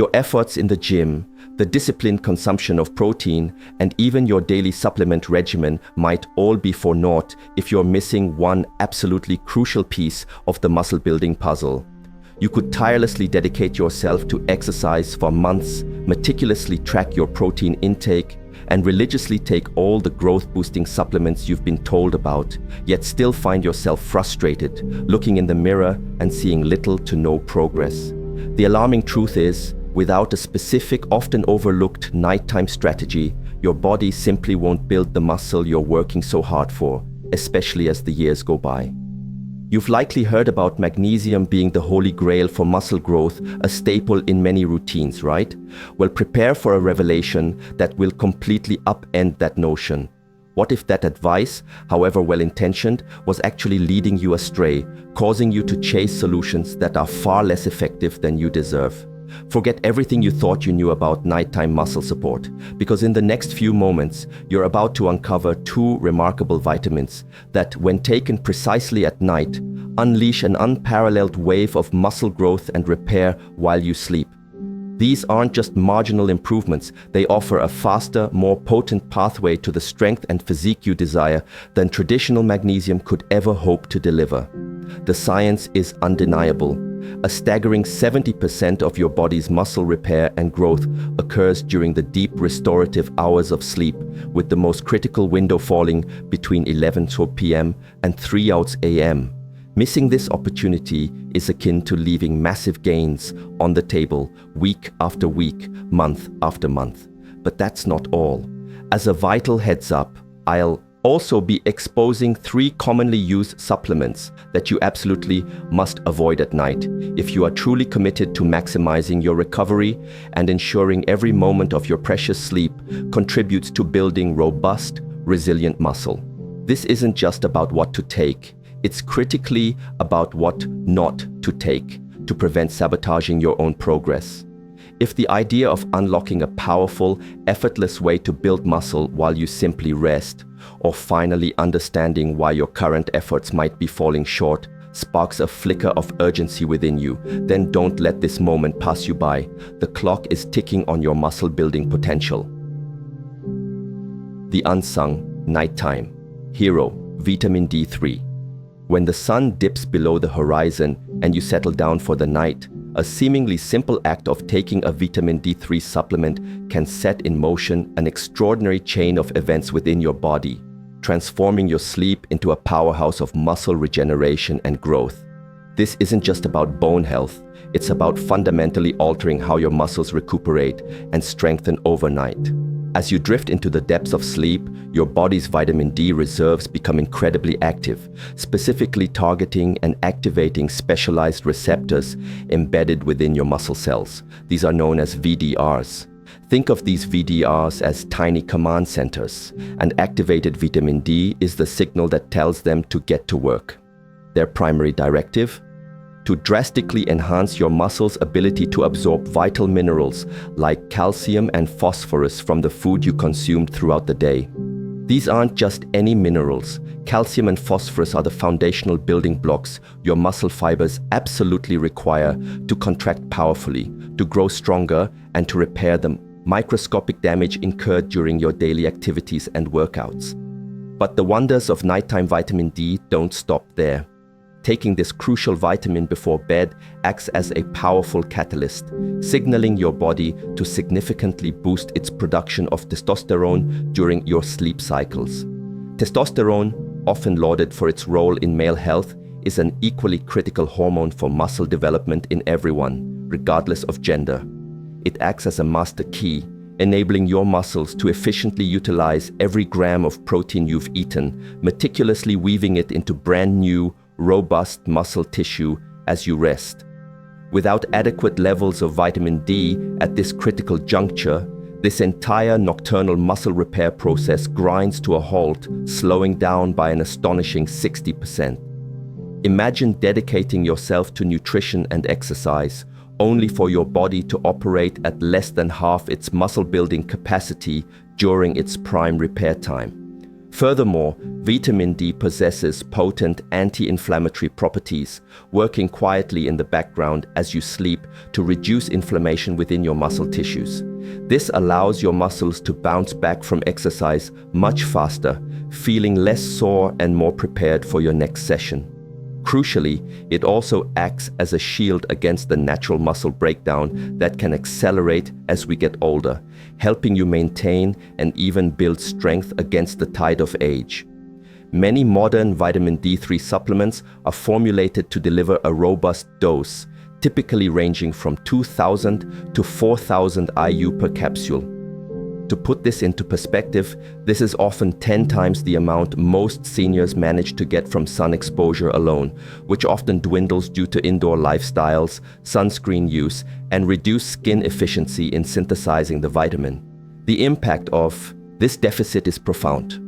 Your efforts in the gym, the disciplined consumption of protein, and even your daily supplement regimen might all be for naught if you're missing one absolutely crucial piece of the muscle building puzzle. You could tirelessly dedicate yourself to exercise for months, meticulously track your protein intake, and religiously take all the growth-boosting supplements you've been told about, yet still find yourself frustrated, looking in the mirror and seeing little to no progress. The alarming truth is, without a specific, often overlooked nighttime strategy, your body simply won't build the muscle you're working so hard for, especially as the years go by. You've likely heard about magnesium being the holy grail for muscle growth, a staple in many routines, right? Well, prepare for a revelation that will completely upend that notion. What if that advice, however well-intentioned, was actually leading you astray, causing you to chase solutions that are far less effective than you deserve? Forget everything you thought you knew about nighttime muscle support, because in the next few moments, you're about to uncover two remarkable vitamins that, when taken precisely at night, unleash an unparalleled wave of muscle growth and repair while you sleep. These aren't just marginal improvements, they offer a faster, more potent pathway to the strength and physique you desire than traditional magnesium could ever hope to deliver. The science is undeniable. A staggering 70% of your body's muscle repair and growth occurs during the deep restorative hours of sleep, with the most critical window falling between 11:00 p.m. and 3:00 a.m. Missing this opportunity is akin to leaving massive gains on the table week after week, month after month. But that's not all. As a vital heads up, I'll also be exposing 3 commonly used supplements that you absolutely must avoid at night if you are truly committed to maximizing your recovery and ensuring every moment of your precious sleep contributes to building robust, resilient muscle. This isn't just about what to take, it's critically about what not to take to prevent sabotaging your own progress. If the idea of unlocking a powerful, effortless way to build muscle while you simply rest, or finally understanding why your current efforts might be falling short, sparks a flicker of urgency within you, then don't let this moment pass you by. The clock is ticking on your muscle building potential. The unsung nighttime hero, vitamin D3. When the sun dips below the horizon and you settle down for the night, a seemingly simple act of taking a vitamin D3 supplement can set in motion an extraordinary chain of events within your body, transforming your sleep into a powerhouse of muscle regeneration and growth. This isn't just about bone health, it's about fundamentally altering how your muscles recuperate and strengthen overnight. As you drift into the depths of sleep, your body's vitamin D reserves become incredibly active, specifically targeting and activating specialized receptors embedded within your muscle cells. These are known as VDRs. Think of these VDRs as tiny command centers, and activated vitamin D is the signal that tells them to get to work. Their primary directive? To drastically enhance your muscles' ability to absorb vital minerals like calcium and phosphorus from the food you consumed throughout the day. These aren't just any minerals. Calcium and phosphorus are the foundational building blocks your muscle fibers absolutely require to contract powerfully, to grow stronger, and to repair the microscopic damage incurred during your daily activities and workouts. But the wonders of nighttime vitamin D don't stop there. Taking this crucial vitamin before bed acts as a powerful catalyst, signaling your body to significantly boost its production of testosterone during your sleep cycles. Testosterone, often lauded for its role in male health, is an equally critical hormone for muscle development in everyone, regardless of gender. It acts as a master key, enabling your muscles to efficiently utilize every gram of protein you've eaten, meticulously weaving it into brand new, robust muscle tissue as you rest. Without adequate levels of vitamin D at this critical juncture, this entire nocturnal muscle repair process grinds to a halt, slowing down by an astonishing 60%. Imagine dedicating yourself to nutrition and exercise, only for your body to operate at less than half its muscle-building capacity during its prime repair time. Furthermore, vitamin D possesses potent anti-inflammatory properties, working quietly in the background as you sleep to reduce inflammation within your muscle tissues. This allows your muscles to bounce back from exercise much faster, feeling less sore and more prepared for your next session. Crucially, it also acts as a shield against the natural muscle breakdown that can accelerate as we get older, helping you maintain and even build strength against the tide of age. Many modern vitamin D3 supplements are formulated to deliver a robust dose, typically ranging from 2,000 to 4,000 IU per capsule. To put this into perspective, this is often 10 times the amount most seniors manage to get from sun exposure alone, which often dwindles due to indoor lifestyles, sunscreen use, and reduced skin efficiency in synthesizing the vitamin. The impact of this deficit is profound.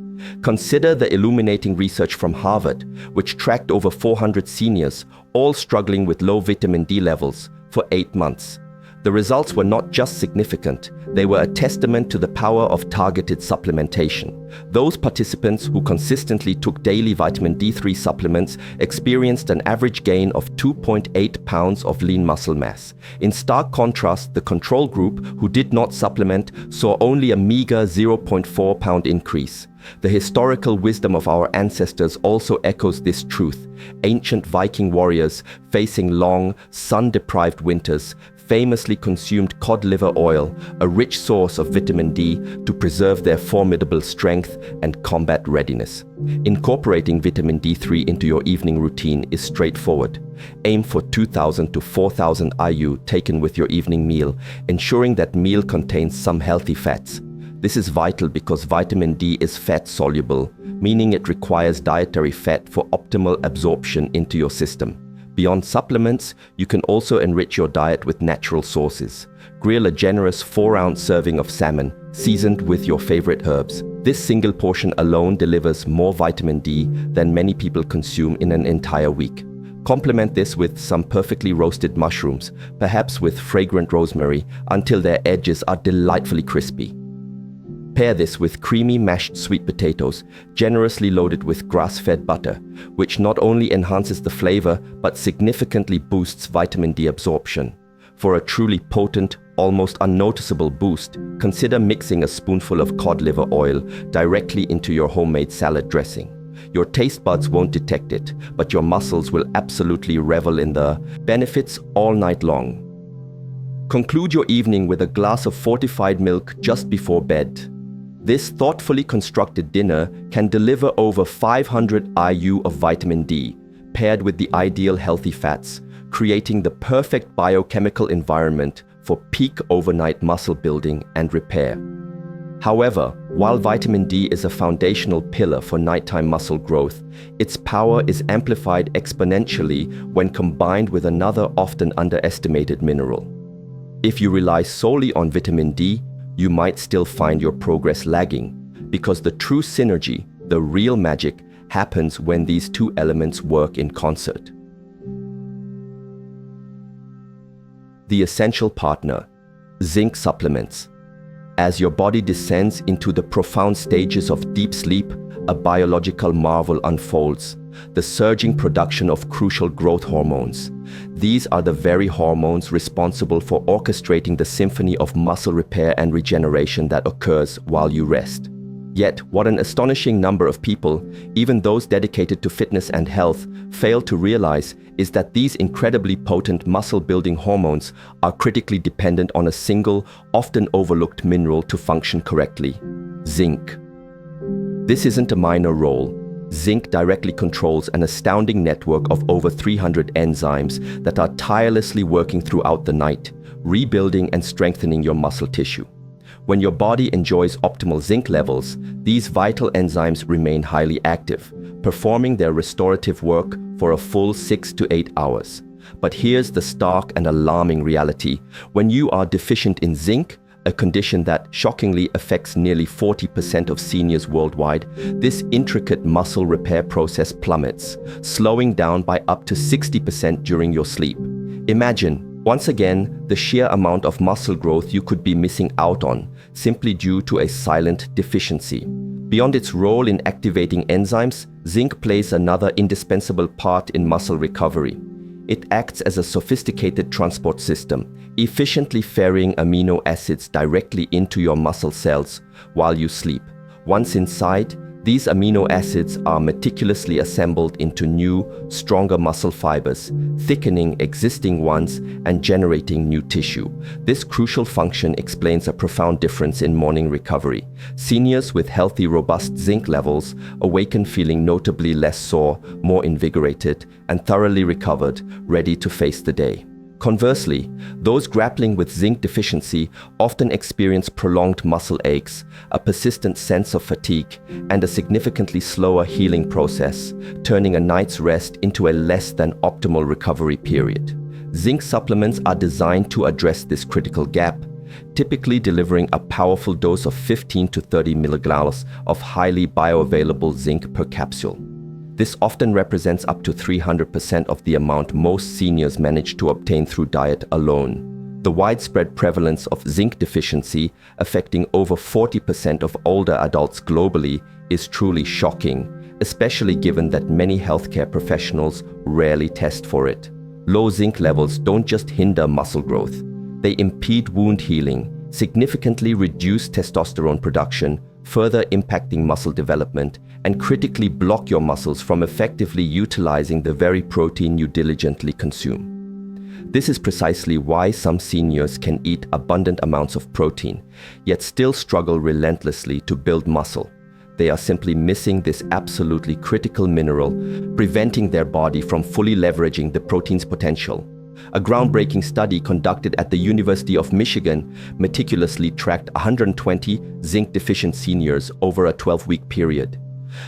Consider the illuminating research from Harvard, which tracked over 400 seniors, all struggling with low vitamin D levels, for 8 months. The results were not just significant, they were a testament to the power of targeted supplementation. Those participants who consistently took daily vitamin D3 supplements experienced an average gain of 2.8 pounds of lean muscle mass. In stark contrast, the control group, who did not supplement, saw only a meager 0.4 pound increase. The historical wisdom of our ancestors also echoes this truth. Ancient Viking warriors, facing long, sun-deprived winters, famously consumed cod liver oil, a rich source of vitamin D, to preserve their formidable strength and combat readiness. Incorporating vitamin D3 into your evening routine is straightforward. Aim for 2,000 to 4,000 IU taken with your evening meal, ensuring that meal contains some healthy fats. This is vital because vitamin D is fat-soluble, meaning it requires dietary fat for optimal absorption into your system. Beyond supplements, you can also enrich your diet with natural sources. Grill a generous 4-ounce serving of salmon, seasoned with your favorite herbs. This single portion alone delivers more vitamin D than many people consume in an entire week. Complement this with some perfectly roasted mushrooms, perhaps with fragrant rosemary, until their edges are delightfully crispy. Pair this with creamy mashed sweet potatoes, generously loaded with grass-fed butter, which not only enhances the flavor but significantly boosts vitamin D absorption. For a truly potent, almost unnoticeable boost, consider mixing a spoonful of cod liver oil directly into your homemade salad dressing. Your taste buds won't detect it, but your muscles will absolutely revel in the benefits all night long. Conclude your evening with a glass of fortified milk just before bed. This thoughtfully constructed dinner can deliver over 500 IU of vitamin D, paired with the ideal healthy fats, creating the perfect biochemical environment for peak overnight muscle building and repair. However, while vitamin D is a foundational pillar for nighttime muscle growth, its power is amplified exponentially when combined with another often underestimated mineral. If you rely solely on vitamin D, you might still find your progress lagging, because the true synergy, the real magic, happens when these two elements work in concert. The essential partner, zinc supplements. As your body descends into the profound stages of deep sleep, a biological marvel unfolds, the surging production of crucial growth hormones. These are the very hormones responsible for orchestrating the symphony of muscle repair and regeneration that occurs while you rest. Yet, what an astonishing number of people, even those dedicated to fitness and health, fail to realize is that these incredibly potent muscle-building hormones are critically dependent on a single, often overlooked mineral to function correctly: zinc. This isn't a minor role. Zinc directly controls an astounding network of over 300 enzymes that are tirelessly working throughout the night, rebuilding and strengthening your muscle tissue. When your body enjoys optimal zinc levels, these vital enzymes remain highly active, performing their restorative work for a full 6 to 8 hours. But here's the stark and alarming reality. When you are deficient in zinc, a condition that shockingly affects nearly 40% of seniors worldwide, this intricate muscle repair process plummets, slowing down by up to 60% during your sleep. Imagine, once again, the sheer amount of muscle growth you could be missing out on, simply due to a silent deficiency. Beyond its role in activating enzymes, zinc plays another indispensable part in muscle recovery. It acts as a sophisticated transport system, efficiently ferrying amino acids directly into your muscle cells while you sleep. Once inside, these amino acids are meticulously assembled into new, stronger muscle fibers, thickening existing ones and generating new tissue. This crucial function explains a profound difference in morning recovery. Seniors with healthy, robust zinc levels awaken feeling notably less sore, more invigorated, and thoroughly recovered, ready to face the day. Conversely, those grappling with zinc deficiency often experience prolonged muscle aches, a persistent sense of fatigue, and a significantly slower healing process, turning a night's rest into a less than optimal recovery period. Zinc supplements are designed to address this critical gap, typically delivering a powerful dose of 15 to 30 milligrams of highly bioavailable zinc per capsule. This often represents up to 300% of the amount most seniors manage to obtain through diet alone. The widespread prevalence of zinc deficiency, affecting over 40% of older adults globally, is truly shocking, especially given that many healthcare professionals rarely test for it. Low zinc levels don't just hinder muscle growth, they impede wound healing, significantly reduce testosterone production, further impacting muscle development, and critically block your muscles from effectively utilizing the very protein you diligently consume. This is precisely why some seniors can eat abundant amounts of protein, yet still struggle relentlessly to build muscle. They are simply missing this absolutely critical mineral, preventing their body from fully leveraging the protein's potential. A groundbreaking study conducted at the University of Michigan meticulously tracked 120 zinc-deficient seniors over a 12-week period.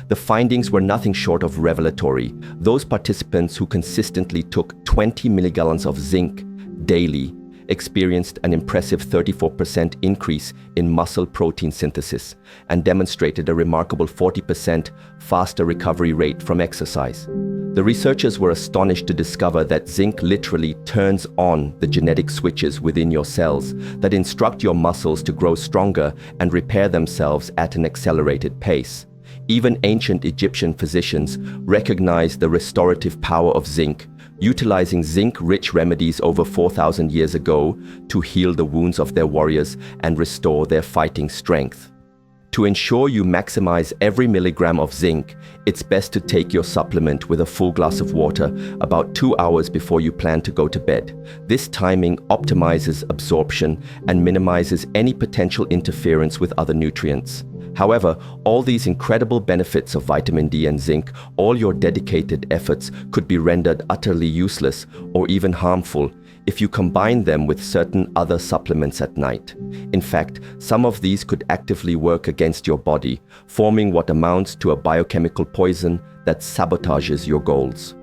The findings were nothing short of revelatory. Those participants who consistently took 20 milligrams of zinc daily experienced an impressive 34% increase in muscle protein synthesis and demonstrated a remarkable 40% faster recovery rate from exercise. The researchers were astonished to discover that zinc literally turns on the genetic switches within your cells that instruct your muscles to grow stronger and repair themselves at an accelerated pace. Even ancient Egyptian physicians recognized the restorative power of zinc, utilizing zinc-rich remedies over 4,000 years ago to heal the wounds of their warriors and restore their fighting strength. To ensure you maximize every milligram of zinc, it's best to take your supplement with a full glass of water about 2 hours before you plan to go to bed. This timing optimizes absorption and minimizes any potential interference with other nutrients. However, all these incredible benefits of vitamin D and zinc, all your dedicated efforts could be rendered utterly useless or even harmful if you combine them with certain other supplements at night. In fact, some of these could actively work against your body, forming what amounts to a biochemical poison that sabotages your goals.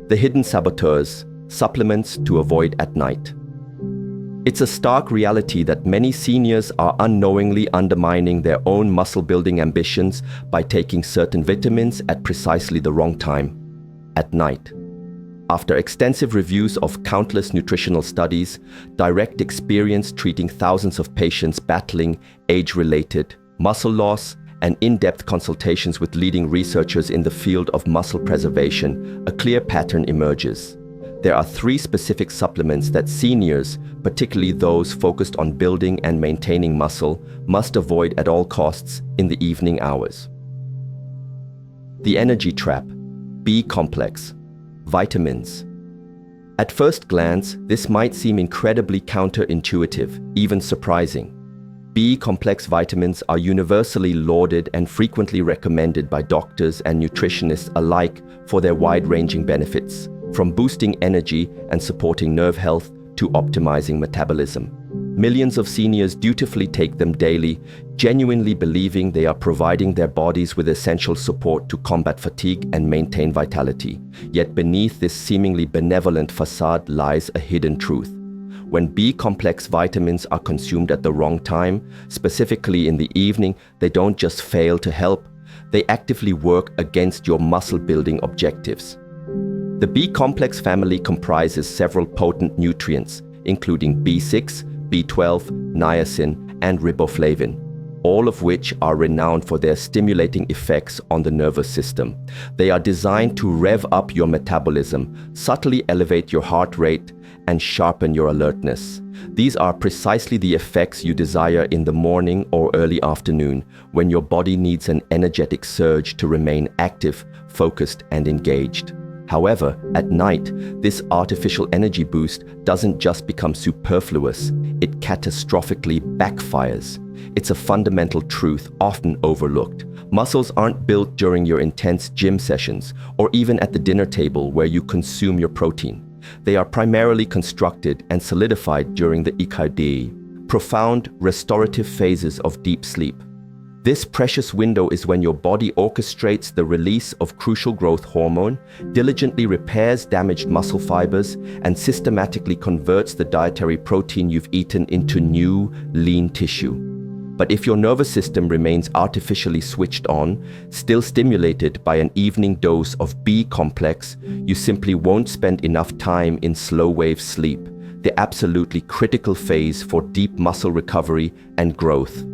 The hidden saboteurs, supplements to avoid at night. It's a stark reality that many seniors are unknowingly undermining their own muscle-building ambitions by taking certain vitamins at precisely the wrong time, at night. After extensive reviews of countless nutritional studies, direct experience treating thousands of patients battling age-related muscle loss, and in-depth consultations with leading researchers in the field of muscle preservation, a clear pattern emerges. There are 3 specific supplements that seniors, particularly those focused on building and maintaining muscle, must avoid at all costs in the evening hours. The energy trap, B complex. Vitamins. At first glance, this might seem incredibly counterintuitive, even surprising. B-complex vitamins are universally lauded and frequently recommended by doctors and nutritionists alike for their wide-ranging benefits, from boosting energy and supporting nerve health to optimizing metabolism. Millions of seniors dutifully take them daily, genuinely believing they are providing their bodies with essential support to combat fatigue and maintain vitality. Yet beneath this seemingly benevolent facade lies a hidden truth. When B-complex vitamins are consumed at the wrong time, specifically in the evening, they don't just fail to help, they actively work against your muscle-building objectives. The B-complex family comprises several potent nutrients, including B6, B12, niacin, and riboflavin. all of which are renowned for their stimulating effects on the nervous system. They are designed to rev up your metabolism, subtly elevate your heart rate, and sharpen your alertness. These are precisely the effects you desire in the morning or early afternoon, when your body needs an energetic surge to remain active, focused, and engaged. However, at night, this artificial energy boost doesn't just become superfluous, it catastrophically backfires. It's a fundamental truth often overlooked. Muscles aren't built during your intense gym sessions or even at the dinner table where you consume your protein. They are primarily constructed and solidified during the Ikigai, profound restorative phases of deep sleep. This precious window is when your body orchestrates the release of crucial growth hormone, diligently repairs damaged muscle fibers, and systematically converts the dietary protein you've eaten into new, lean tissue. But if your nervous system remains artificially switched on, still stimulated by an evening dose of B complex, you simply won't spend enough time in slow-wave sleep, the absolutely critical phase for deep muscle recovery and growth.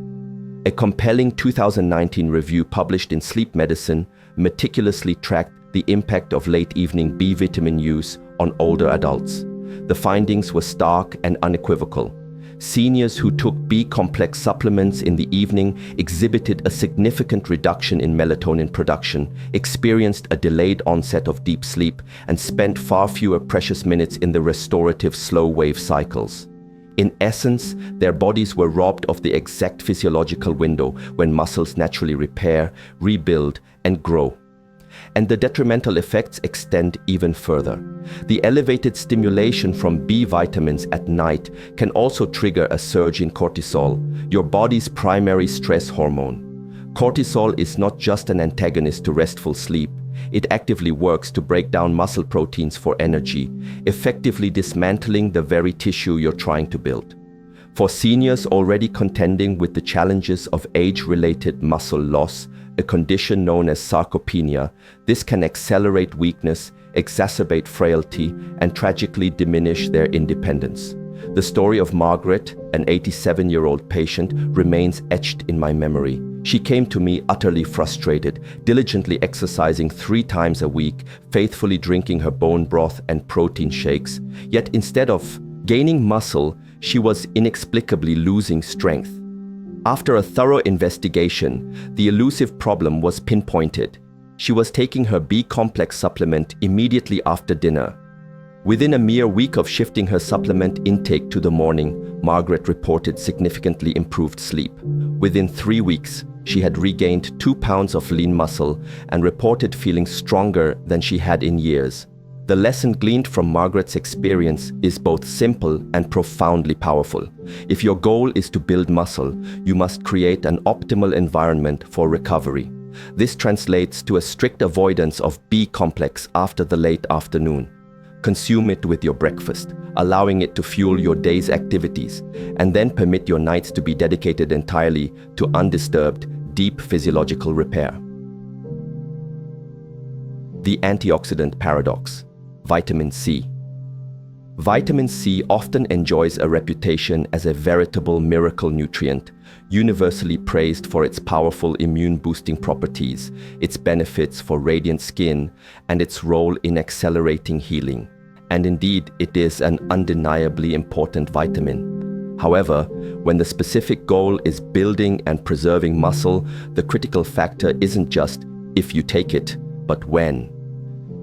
A compelling 2019 review published in Sleep Medicine meticulously tracked the impact of late-evening B vitamin use on older adults. The findings were stark and unequivocal. Seniors who took B-complex supplements in the evening exhibited a significant reduction in melatonin production, experienced a delayed onset of deep sleep, and spent far fewer precious minutes in the restorative slow-wave cycles. In essence, their bodies were robbed of the exact physiological window when muscles naturally repair, rebuild, and grow. And the detrimental effects extend even further. The elevated stimulation from B vitamins at night can also trigger a surge in cortisol, your body's primary stress hormone. Cortisol is not just an antagonist to restful sleep. It actively works to break down muscle proteins for energy, effectively dismantling the very tissue you're trying to build. For seniors already contending with the challenges of age-related muscle loss, a condition known as sarcopenia, this can accelerate weakness, exacerbate frailty, and tragically diminish their independence. The story of Margaret, an 87-year-old patient, remains etched in my memory. She came to me utterly frustrated, diligently exercising 3 times a week, faithfully drinking her bone broth and protein shakes. Yet instead of gaining muscle, she was inexplicably losing strength. After a thorough investigation, the elusive problem was pinpointed. She was taking her B-complex supplement immediately after dinner. Within a mere week of shifting her supplement intake to the morning, Margaret reported significantly improved sleep. Within 3 weeks, she had regained 2 pounds of lean muscle and reported feeling stronger than she had in years. The lesson gleaned from Margaret's experience is both simple and profoundly powerful. If your goal is to build muscle, you must create an optimal environment for recovery. This translates to a strict avoidance of B-complex after the late afternoon. Consume it with your breakfast, allowing it to fuel your day's activities, and then permit your nights to be dedicated entirely to undisturbed, deep physiological repair. The antioxidant paradox. Vitamin C. Vitamin C often enjoys a reputation as a veritable miracle nutrient, universally praised for its powerful immune-boosting properties, its benefits for radiant skin, and its role in accelerating healing. And indeed, it is an undeniably important vitamin. However, when the specific goal is building and preserving muscle, the critical factor isn't just if you take it, but when.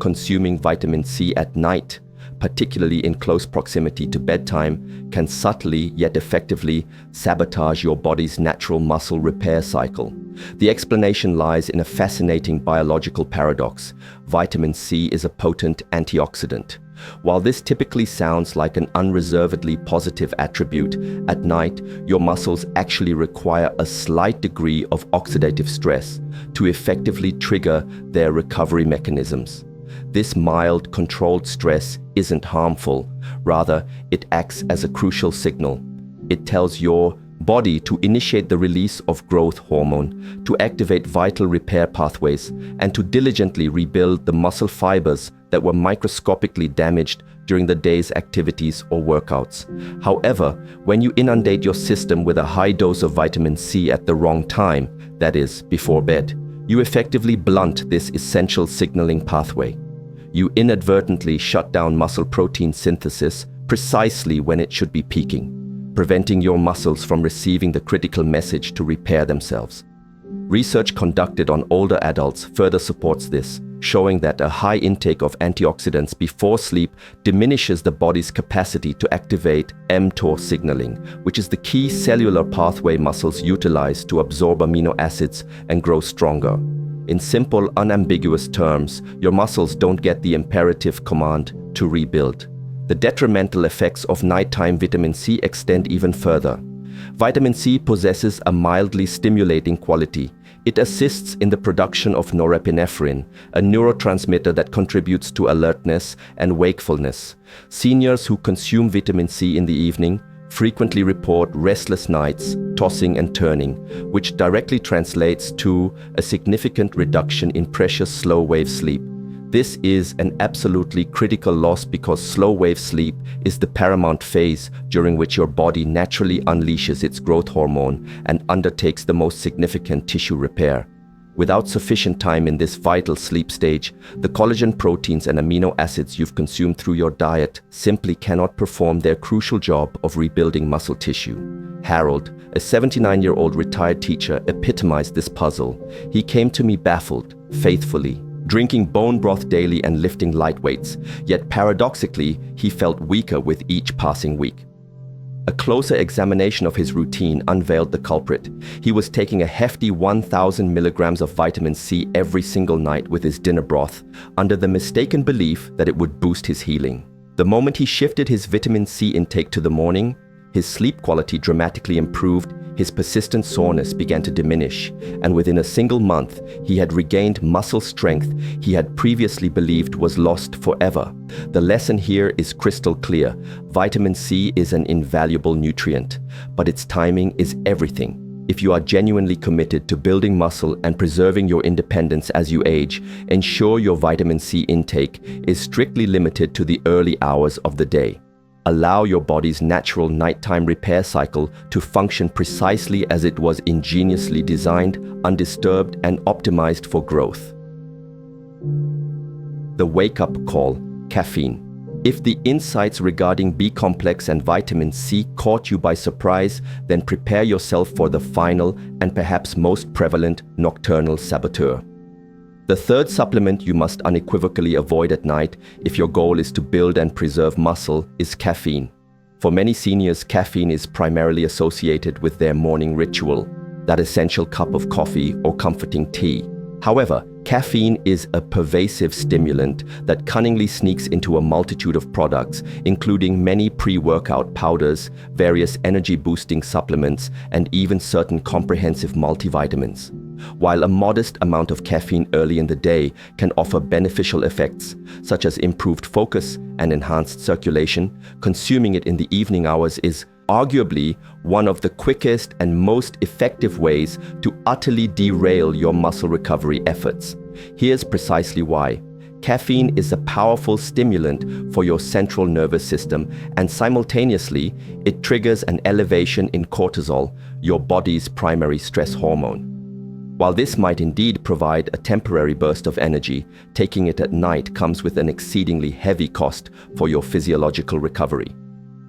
Consuming vitamin C at night, particularly in close proximity to bedtime, can subtly yet effectively sabotage your body's natural muscle repair cycle. The explanation lies in a fascinating biological paradox. Vitamin C is a potent antioxidant. While this typically sounds like an unreservedly positive attribute, at night, your muscles actually require a slight degree of oxidative stress to effectively trigger their recovery mechanisms. This mild, controlled stress isn't harmful. Rather, it acts as a crucial signal. It tells your body to initiate the release of growth hormone, to activate vital repair pathways, and to diligently rebuild the muscle fibers that were microscopically damaged during the day's activities or workouts. However, when you inundate your system with a high dose of vitamin C at the wrong time, that is, before bed, you effectively blunt this essential signaling pathway. You inadvertently shut down muscle protein synthesis precisely when it should be peaking, preventing your muscles from receiving the critical message to repair themselves. Research conducted on older adults further supports this, showing that a high intake of antioxidants before sleep diminishes the body's capacity to activate mTOR signaling, which is the key cellular pathway muscles utilize to absorb amino acids and grow stronger. In simple, unambiguous terms, your muscles don't get the imperative command to rebuild. The detrimental effects of nighttime vitamin C extend even further. Vitamin C possesses a mildly stimulating quality. It assists in the production of norepinephrine, a neurotransmitter that contributes to alertness and wakefulness. Seniors who consume vitamin C in the evening frequently report restless nights, tossing and turning, which directly translates to a significant reduction in precious slow-wave sleep. This is an absolutely critical loss because slow-wave sleep is the paramount phase during which your body naturally unleashes its growth hormone and undertakes the most significant tissue repair. Without sufficient time in this vital sleep stage, the collagen proteins and amino acids you've consumed through your diet simply cannot perform their crucial job of rebuilding muscle tissue. Harold, a 79-year-old retired teacher, epitomized this puzzle. He came to me baffled, faithfully, drinking bone broth daily and lifting light weights, yet paradoxically, he felt weaker with each passing week. A closer examination of his routine unveiled the culprit. He was taking a hefty 1,000 milligrams of vitamin C every single night with his dinner broth, under the mistaken belief that it would boost his healing. The moment he shifted his vitamin C intake to the morning, his sleep quality dramatically improved, his persistent soreness began to diminish, and within a single month, he had regained muscle strength he had previously believed was lost forever. The lesson here is crystal clear. Vitamin C is an invaluable nutrient, but its timing is everything. If you are genuinely committed to building muscle and preserving your independence as you age, ensure your vitamin C intake is strictly limited to the early hours of the day. Allow your body's natural nighttime repair cycle to function precisely as it was ingeniously designed, undisturbed and optimized for growth. The wake-up call: caffeine. If the insights regarding B-complex and vitamin C caught you by surprise, then prepare yourself for the final and perhaps most prevalent nocturnal saboteur. The third supplement you must unequivocally avoid at night if your goal is to build and preserve muscle is caffeine. For many seniors, caffeine is primarily associated with their morning ritual, that essential cup of coffee or comforting tea. However, caffeine is a pervasive stimulant that cunningly sneaks into a multitude of products, including many pre-workout powders, various energy-boosting supplements, and even certain comprehensive multivitamins. While a modest amount of caffeine early in the day can offer beneficial effects, such as improved focus and enhanced circulation, consuming it in the evening hours is arguably one of the quickest and most effective ways to utterly derail your muscle recovery efforts. Here's precisely why. Caffeine is a powerful stimulant for your central nervous system, and simultaneously, it triggers an elevation in cortisol, your body's primary stress hormone. While this might indeed provide a temporary burst of energy, taking it at night comes with an exceedingly heavy cost for your physiological recovery.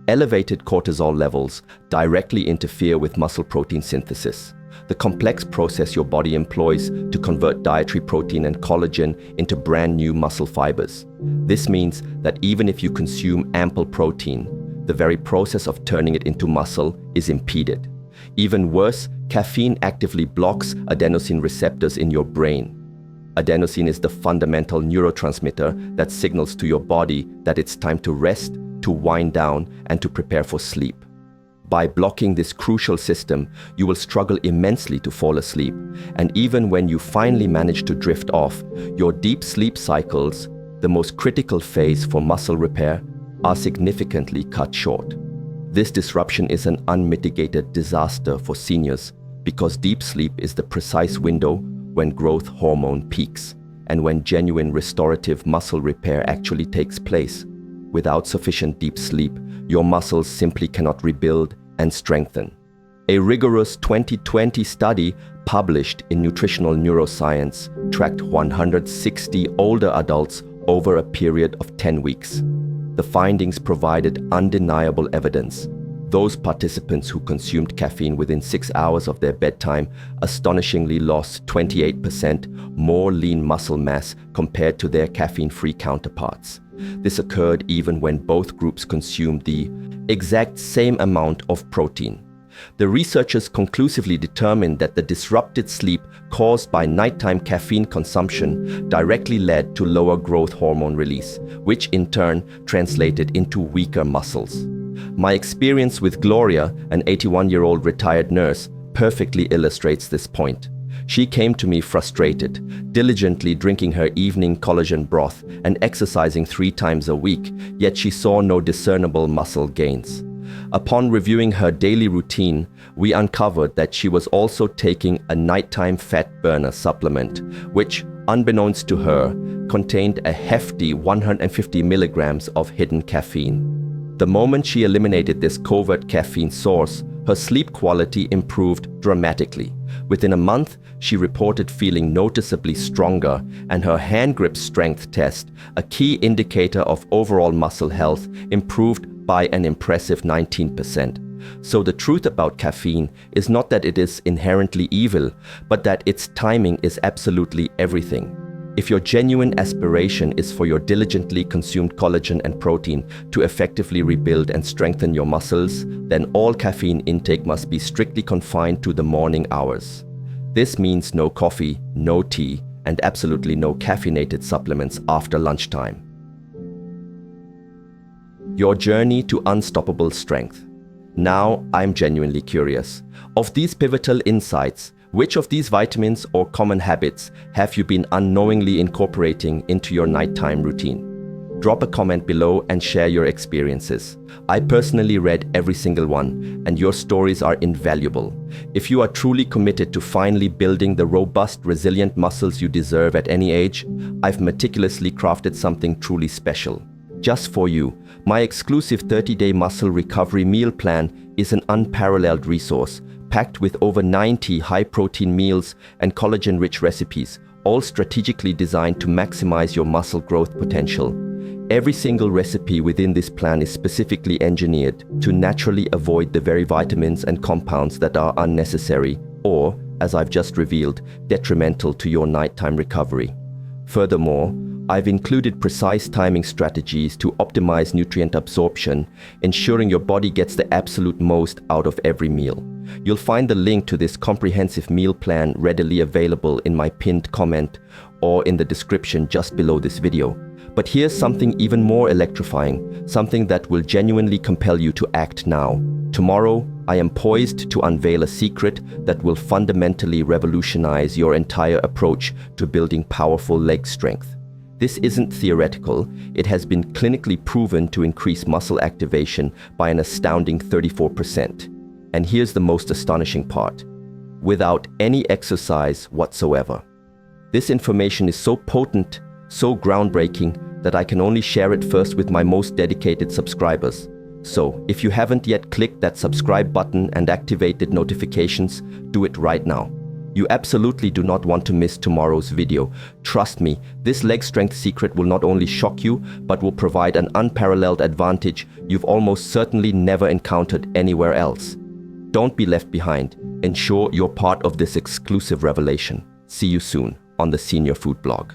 Elevated cortisol levels directly interfere with muscle protein synthesis, the complex process your body employs to convert dietary protein and collagen into brand new muscle fibers. This means that even if you consume ample protein, the very process of turning it into muscle is impeded. Even worse, caffeine actively blocks adenosine receptors in your brain. Adenosine is the fundamental neurotransmitter that signals to your body that it's time to rest, to wind down, and to prepare for sleep. By blocking this crucial system, you will struggle immensely to fall asleep, and even when you finally manage to drift off, your deep sleep cycles, the most critical phase for muscle repair, are significantly cut short. This disruption is an unmitigated disaster for seniors because deep sleep is the precise window when growth hormone peaks and when genuine restorative muscle repair actually takes place. Without sufficient deep sleep, your muscles simply cannot rebuild and strengthen. A rigorous 2020 study published in Nutritional Neuroscience tracked 160 older adults over a period of 10 weeks. The findings provided undeniable evidence. Those participants who consumed caffeine within 6 hours of their bedtime astonishingly lost 28% more lean muscle mass compared to their caffeine-free counterparts. This occurred even when both groups consumed the exact same amount of protein. The researchers conclusively determined that the disrupted sleep caused by nighttime caffeine consumption directly led to lower growth hormone release, which in turn translated into weaker muscles. My experience with Gloria, an 81-year-old retired nurse, perfectly illustrates this point. She came to me frustrated, diligently drinking her evening collagen broth and exercising 3 times a week, yet she saw no discernible muscle gains. Upon reviewing her daily routine, we uncovered that she was also taking a nighttime fat burner supplement, which, unbeknownst to her, contained a hefty 150 milligrams of hidden caffeine. The moment she eliminated this covert caffeine source, her sleep quality improved dramatically. Within a month, she reported feeling noticeably stronger, and her hand grip strength test, a key indicator of overall muscle health, improved by an impressive 19%. So the truth about caffeine is not that it is inherently evil, but that its timing is absolutely everything. If your genuine aspiration is for your diligently consumed collagen and protein to effectively rebuild and strengthen your muscles, then all caffeine intake must be strictly confined to the morning hours. This means no coffee, no tea, and absolutely no caffeinated supplements after lunchtime. Your journey to unstoppable strength. Now, I'm genuinely curious. Of these pivotal insights, which of these vitamins or common habits have you been unknowingly incorporating into your nighttime routine? Drop a comment below and share your experiences. I personally read every single one, and your stories are invaluable. If you are truly committed to finally building the robust, resilient muscles you deserve at any age, I've meticulously crafted something truly special. Just for you, my exclusive 30-day muscle recovery meal plan is an unparalleled resource, packed with over 90 high-protein meals and collagen-rich recipes, all strategically designed to maximize your muscle growth potential. Every single recipe within this plan is specifically engineered to naturally avoid the very vitamins and compounds that are unnecessary or, as I've just revealed, detrimental to your nighttime recovery. Furthermore, I've included precise timing strategies to optimize nutrient absorption, ensuring your body gets the absolute most out of every meal. You'll find the link to this comprehensive meal plan readily available in my pinned comment or in the description just below this video. But here's something even more electrifying, something that will genuinely compel you to act now. Tomorrow, I am poised to unveil a secret that will fundamentally revolutionize your entire approach to building powerful leg strength. This isn't theoretical, it has been clinically proven to increase muscle activation by an astounding 34%. And here's the most astonishing part: without any exercise whatsoever. This information is so potent, so groundbreaking, that I can only share it first with my most dedicated subscribers. So, if you haven't yet clicked that subscribe button and activated notifications, do it right now. You absolutely do not want to miss tomorrow's video. Trust me, this leg strength secret will not only shock you, but will provide an unparalleled advantage you've almost certainly never encountered anywhere else. Don't be left behind. Ensure you're part of this exclusive revelation. See you soon on the Senior Food Blog.